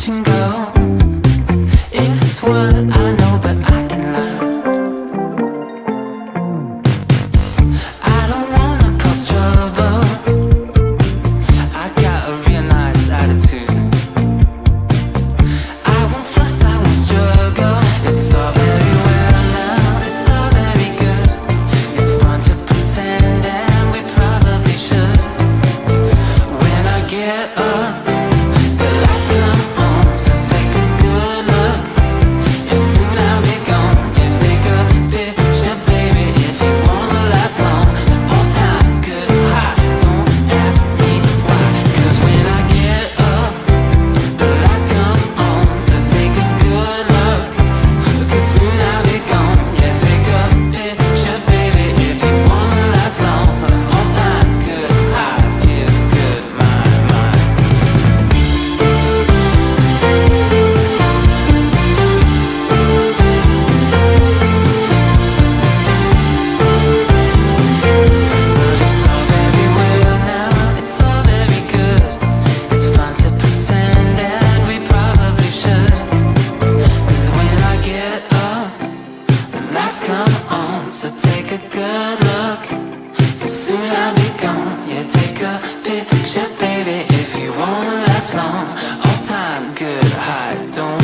touch and go. It's what I know, but I can learn. I don't wanna cause trouble. I got a real nice attitude. I won't fuss, I won't struggle. It's all very well now, it's all very good. It's fun to pretend, and we probably should. When I get up, the lights come on, so take a good look. And soon I'll be gone. You take a picture, baby, if you wanna last long. All time good, high, don't ask me why. 'Cause when I get up, the lights come on, so take a good look. 'Cause soon I'll be gone. Yeah, take a picture, baby, if you wanna last long. All time good, high, feels good, my mind. But it's all very well now, it's all very good. It's fun to pretend, and we probably should. 'Cause when I get up, the lights come on, so take a good look. 'Cause soon I'll be gone. Yeah, take a picture, baby, if you wanna last long. All time good, high, don't